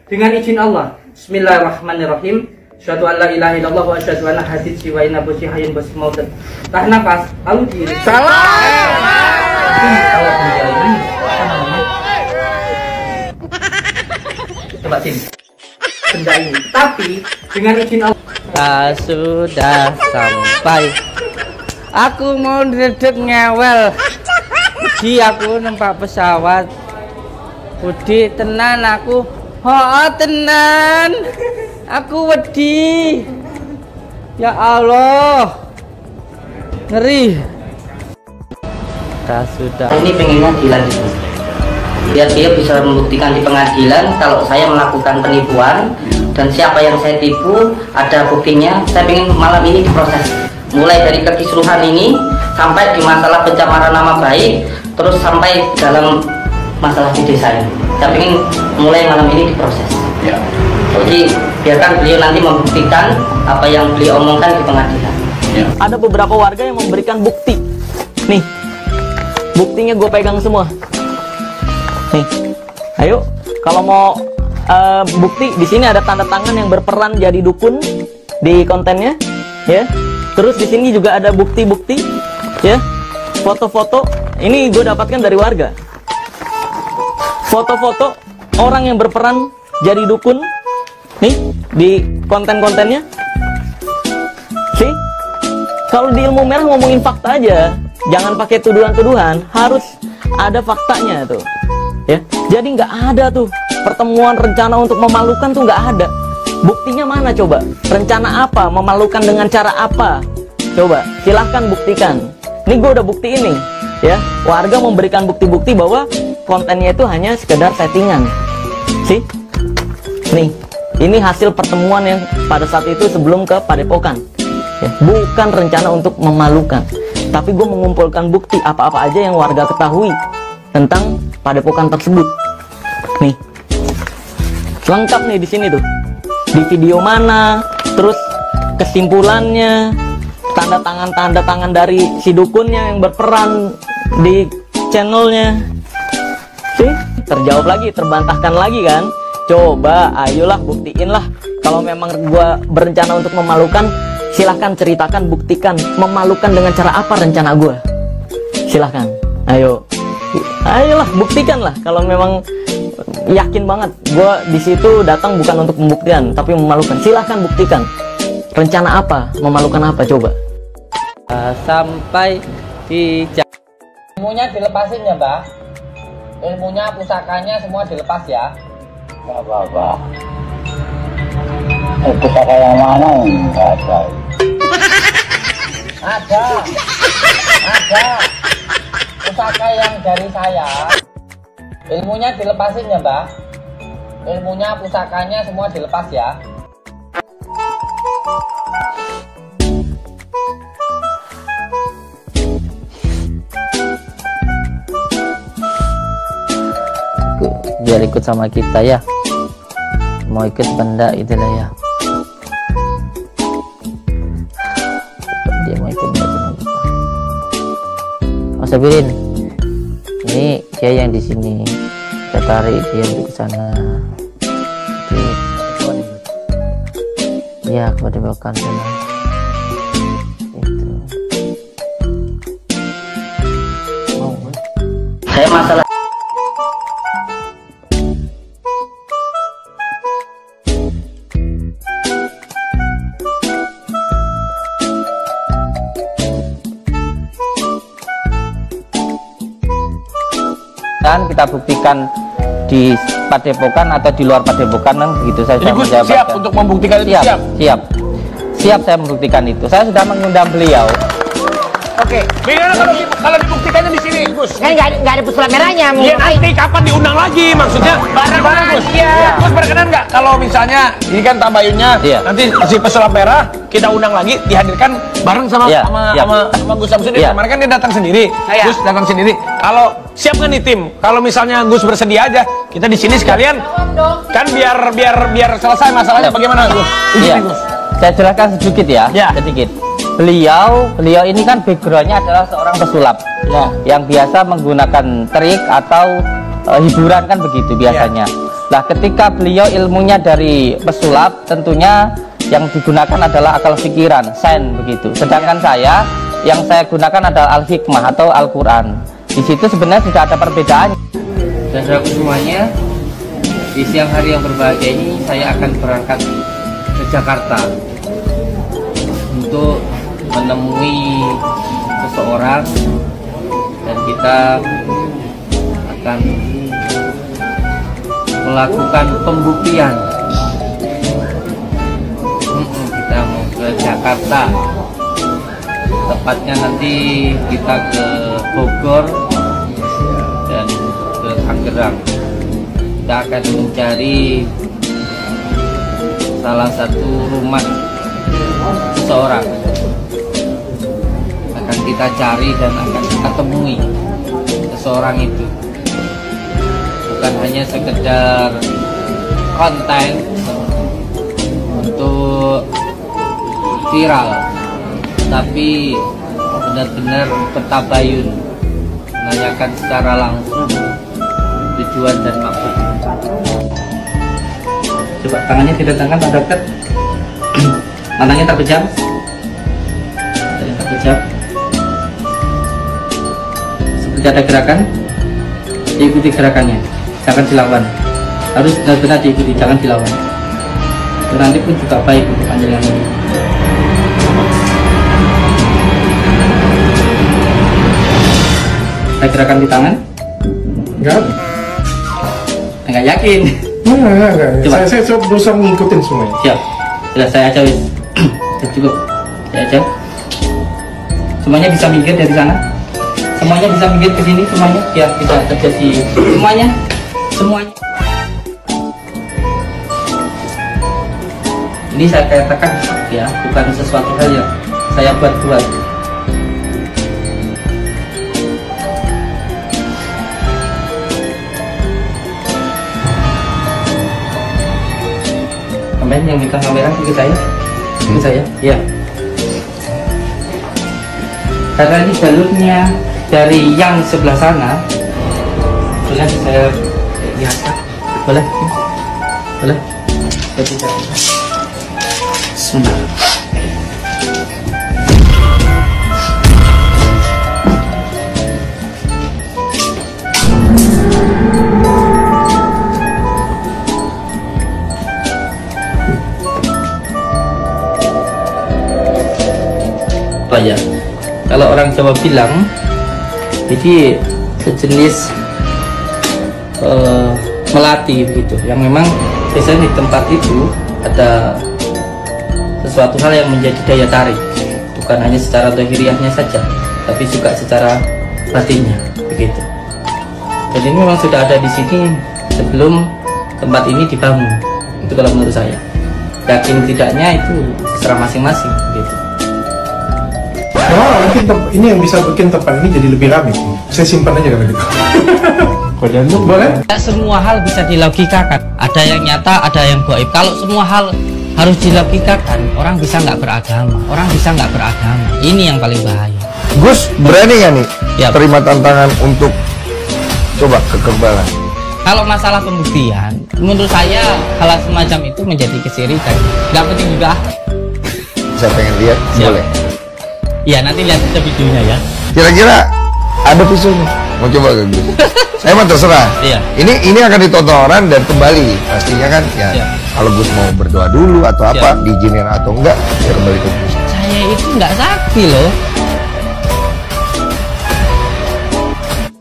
Dengan izin Allah. Bismillahirrahmanirrahim. Asyhadu an la ilaha illallah wa asyhadu anna hadits wa inna busi hayyun basi mautan. Tahan nafas, lalu diri. Salah. Kalau beliau ini apa namanya? Coba sini. Benda ini. Tapi dengan izin Allah. Sudah sampai. Aku mau duduk ngewel. Di aku numpak pesawat. Budi tenan aku. Oh tenan. Aku wedi. Ya Allah. Ngeri. Sudah. Ini pengennya dilanjut. Biar dia bisa membuktikan di pengadilan kalau saya melakukan penipuan dan siapa yang saya tipu ada buktinya. Saya pengen malam ini diproses. Mulai dari kekisruhan ini sampai di masalah pencemaran nama baik, terus sampai dalam masalah di desa ini. Saya pengen mulai malam ini diproses. Ya. Jadi biarkan beliau nanti membuktikan apa yang beliau omongkan di pengadilan. Ya. Ada beberapa warga yang memberikan bukti. Nih, buktinya gue pegang semua. Nih, ayo. Kalau mau bukti, di sini ada tanda tangan yang berperan jadi dukun di kontennya, ya. Terus di sini juga ada bukti-bukti, ya. Foto-foto. Ini gue dapatkan dari warga. Foto-foto orang yang berperan jadi dukun. Nih, di konten-kontennya. See? Kalau di ilmu merah ngomongin fakta aja, jangan pakai tuduhan-tuduhan, harus ada faktanya tuh. Ya, jadi nggak ada tuh pertemuan rencana untuk memalukan tuh nggak ada. Buktinya mana coba? Rencana apa? Memalukan dengan cara apa? Coba, silahkan buktikan. Ini gue udah bukti ini, ya. Warga memberikan bukti-bukti bahwa kontennya itu hanya sekedar settingan. Sih? Nih, ini hasil pertemuan yang pada saat itu sebelum ke Padepokan. Ya, bukan rencana untuk memalukan, tapi gue mengumpulkan bukti apa-apa aja yang warga ketahui tentang Padepokan tersebut. Nih, lengkap nih di sini tuh. Di video mana, terus kesimpulannya, tanda tangan dari si dukunnya yang berperan di channelnya. Sih, terjawab lagi, terbantahkan lagi kan? Coba, ayolah buktiin lah. Kalau memang gua berencana untuk memalukan, silahkan ceritakan, buktikan memalukan dengan cara apa rencana gua. Silahkan, ayolah buktikan lah. Kalau memang yakin banget gua di situ datang bukan untuk pembuktian, tapi memalukan, silahkan buktikan. Rencana apa, memalukan apa, coba. Sampai di ilmunya dilepasin ya mbak, ilmunya pusakanya semua dilepas ya. Gak apa-apa. Pusaka yang mana yang nggak ada? Ada pusaka yang dari saya, ilmunya dilepasin ya mbak, ilmunya pusakanya semua dilepas ya. Biar ikut sama kita ya, mau ikut benda itulah ya, dia mau ikut benda sama kita. Mas Sabirin, ini dia yang di sini, kita tarik dia untuk ke sana. Ya, kepada belakang sana. Itu. Saya masalah dan kita buktikan di Padepokan atau di luar Padepokan kan begitu. Saya sudah menjawab. Siap untuk membuktikan itu. Siap saya membuktikan itu. Saya sudah mengundang beliau. Oke. Bagaimana kalau dibuktikannya di sini, Gus? Kan nggak ada pesulap merahnya. Iya, nanti kapan diundang lagi? Maksudnya bareng Gus. Iya. Gus berkenan nggak kalau misalnya ini kan tabayunnya, nanti si pesulap merah kita undang lagi, dihadirkan bareng sama Gus Samsudin. Kemarin kan dia datang sendiri. Gus datang sendiri. Kalau siap kan nih tim? Kalau misalnya Gus bersedia aja, kita di sini sekalian kan biar selesai masalahnya. Bagaimana Gus? Iya. Saya jelaskan sedikit ya. Sedikit. Beliau ini kan backgroundnya adalah seorang pesulap, yang biasa menggunakan trik atau hiburan kan begitu biasanya. Nah, ketika beliau ilmunya dari pesulap, tentunya yang digunakan adalah akal pikiran, sains begitu. Sedangkan saya, yang saya gunakan adalah al-hikmah atau Al-Quran. Di situ sebenarnya sudah ada perbedaan. Dan saudaraku semuanya, di siang hari yang berbahagia ini saya akan berangkat ke Jakarta untuk menemui seseorang, dan kita akan melakukan pembuktian. Kita mau ke Jakarta, tepatnya nanti kita ke Bogor dan ke Tangerang. Kita akan mencari salah satu rumah seseorang, akan kita cari dan akan kita temui seseorang itu. Bukan hanya sekedar konten untuk viral, tapi benar-benar bertabayun, menanyakan secara langsung tujuan dan maksud. Coba tangannya didatangkan Pak Dokter. Matanya terpejam. Terpejam. Seperti ada gerakan, diikuti gerakannya, jangan dilawan. Harus benar-benar diikuti, jangan dilawan. Itu nanti pun juga baik untuk panjenengan ini. Ada gerakan di tangan? Enggak yakin. Enggak. Coba. Saya berusaha mengikutin semuanya. Siap. Sudah saya aja wis. Cukup. Saya aja. Semuanya bisa minggir dari sana. Semuanya bisa minggir ke sini semuanya, biar tidak terjadi semuanya. Ini saya katakan ya, bukan sesuatu hal yang saya buat-buat. Kemarin yang megang kamera ke saya, ya. Karena ini jalurnya dari yang sebelah sana, boleh saya biasa, boleh. Jadi Bismillah. Apa ya? Kalau orang Jawa bilang, jadi sejenis melati begitu, yang memang biasanya di tempat itu ada sesuatu hal yang menjadi daya tarik, bukan hanya secara zahiriahnya saja, tapi juga secara batinnya begitu. Jadi ini memang sudah ada di sini sebelum tempat ini dibangun. Itu kalau menurut saya. Yakin tidaknya itu terserah masing-masing begitu. Nah, mungkin ini yang bisa bikin tempat ini jadi lebih ramai. Saya simpan aja kalau gitu. Boleh? Tidak semua hal bisa dilogikakan. Ada yang nyata, ada yang gaib. Kalau semua hal harus dilogikakan, orang bisa nggak beragama. Ini yang paling bahaya. Gus, berani nggak nih Ya. terima tantangan untuk coba kekebalan? Kalau masalah pembuktian, menurut saya hal semacam itu menjadi kesirikan. Nggak penting juga. Saya pengen lihat, Siap. boleh? Ya nanti lihat aja videonya ya. Kira-kira ada visualnya? Mau coba gak Gus? Saya mah terserah. Iya. Ini akan ditonton orang dan kembali pastinya kan ya. Siap. Kalau Gus mau berdoa dulu atau apa, Siap. diizinin atau enggak, ya kembali ke Gus. Saya itu nggak sakti loh.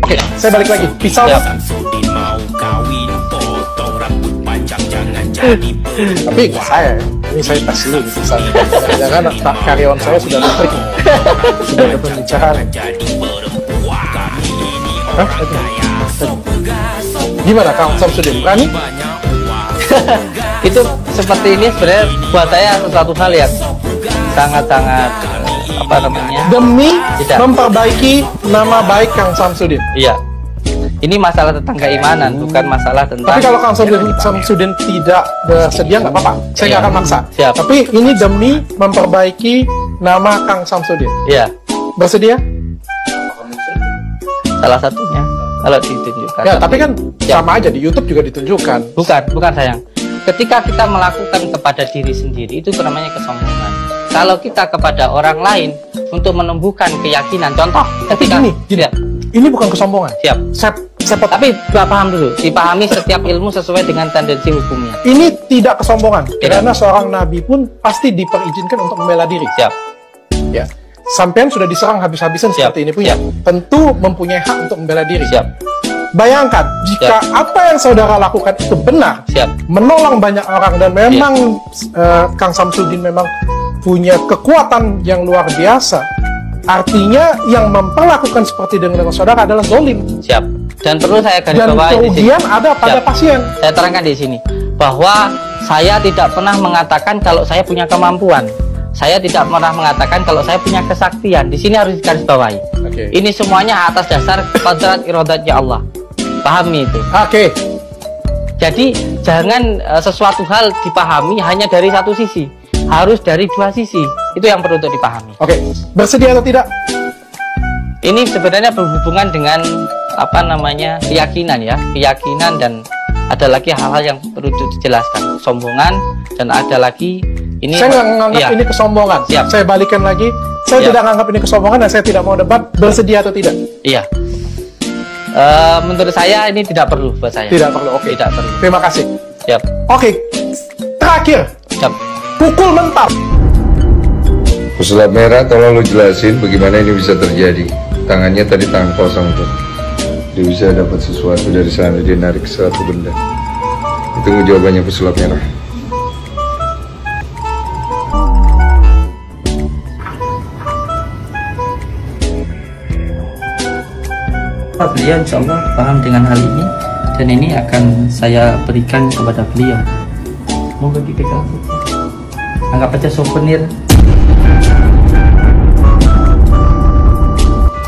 Oke, saya balik lagi. Pisau. Siap. Tapi nggak saya. Ini saya tes dulu pisau. Jangan tak karyawan saya sudah trik. Sudah ada pembicaraan. Hah? Gimana Kang Samsudin? Berani? Itu seperti ini sebenarnya buat saya sesuatu hal yang sangat-sangat apa namanya? Demi Tidak. memperbaiki nama baik Kang Samsudin. Iya. Ini masalah tentang keimanan, bukan masalah tentang. Tapi kalau Kang Samsudin tidak bersedia nggak apa-apa. Saya nggak akan maksa. Siap. Tapi ini demi memperbaiki nama Kang Samsudin. Iya, Bersedia? salah satunya. Kalau ditunjukkan. Ya, tapi kan sama aja di YouTube juga ditunjukkan. Bukan sayang. Ketika kita melakukan kepada diri sendiri itu namanya kesombongan. Kalau kita kepada orang lain untuk menumbuhkan keyakinan, contoh ketika gini. Ini bukan kesombongan. Siap. Tapi paham dulu, dipahami setiap ilmu sesuai dengan tendensi hukumnya. Ini tidak kesombongan, karena seorang nabi pun pasti diperizinkan untuk membela diri. Siap. Ya. Sampean sudah diserang habis-habisan seperti ini punya. Tentu mempunyai hak untuk membela diri. Siap. Bayangkan jika apa yang saudara lakukan itu benar, menolong banyak orang dan memang Kang Samsudin memang punya kekuatan yang luar biasa. Artinya yang memperlakukan seperti dengan saudara adalah zalim. Siap. Dan perlu saya garis bawahi. Dan kerugian ada pada pasien. Saya terangkan di sini bahwa saya tidak pernah mengatakan kalau saya punya kemampuan. Saya tidak pernah mengatakan kalau saya punya kesaktian. Di sini harus digaris bawahi. Ini semuanya atas dasar qadrat iradatnya Allah. Pahami itu. Jadi jangan sesuatu hal dipahami hanya dari satu sisi, harus dari dua sisi. Itu yang perlu untuk dipahami. Bersedia atau tidak? Ini sebenarnya berhubungan dengan apa namanya keyakinan ya, keyakinan, dan ada lagi hal-hal yang perlu dijelaskan, kesombongan, dan ada lagi ini. Saya nggak menganggap ini kesombongan. Saya balikan lagi. Saya tidak menganggap ini kesombongan dan saya tidak mau debat. Bersedia atau tidak? Iya. Menurut saya ini tidak perlu buat saya. Tidak perlu, oke. Tidak perlu. Terima kasih. Siap. Oke. Terakhir. Siap. Pukul mental. Pesulap merah, tolong lu jelasin bagaimana ini bisa terjadi. Tangannya tadi tangan kosong tuh. Dia bisa dapat sesuatu dari sana, dia narik suatu benda. Tunggu jawabannya pesulap merah. Beliau insya Allah paham dengan hal ini dan ini akan saya berikan kepada beliau. Monggo dipegang, anggap aja souvenir.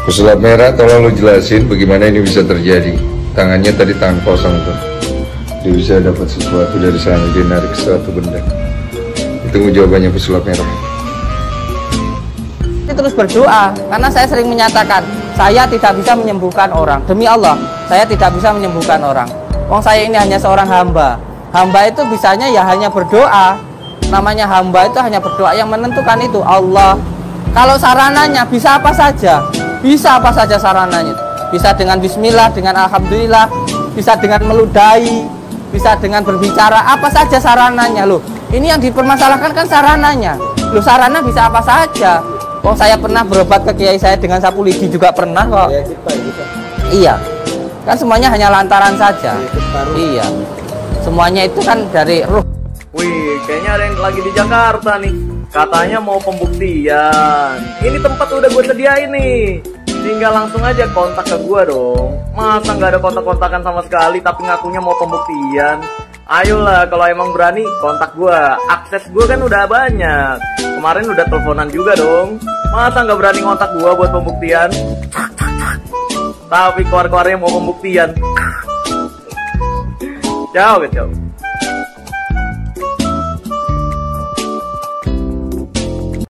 Pesulap merah, tolong lu jelasin bagaimana ini bisa terjadi. Tangannya tadi tangan kosong tuh. Dia bisa dapat sesuatu dari sana, dia narik suatu benda. Tunggu jawabannya pesulap merah. Terus berdoa, karena saya sering menyatakan saya tidak bisa menyembuhkan orang. Demi Allah, saya tidak bisa menyembuhkan orang. Wong saya ini hanya seorang hamba. Hamba itu bisanya ya hanya berdoa. Namanya hamba itu hanya berdoa, yang menentukan itu Allah. Kalau sarananya bisa apa saja, bisa apa saja sarananya. Bisa dengan bismillah, dengan alhamdulillah, bisa dengan meludahi, bisa dengan berbicara, apa saja sarananya. Loh, ini yang dipermasalahkan kan sarananya. Loh, sarana bisa apa saja. Oh, saya pernah berobat ke kiai saya dengan sapu lidi juga pernah kok. Iya. Kan semuanya hanya lantaran saja. Iya. Semuanya itu kan dari ruh. Wih, kayaknya ada yang lagi di Jakarta nih. Katanya mau pembuktian. Ini tempat udah gue sediain nih. Tinggal langsung aja kontak ke gue dong. Masa nggak ada kontak-kontakan sama sekali tapi ngakunya mau pembuktian? Ayolah, kalau emang berani kontak gue. Akses gue kan udah banyak. Kemarin udah teleponan juga dong. Masa nggak berani kontak gue buat pembuktian? Tapi keluar-keluarnya mau pembuktian. Jauh.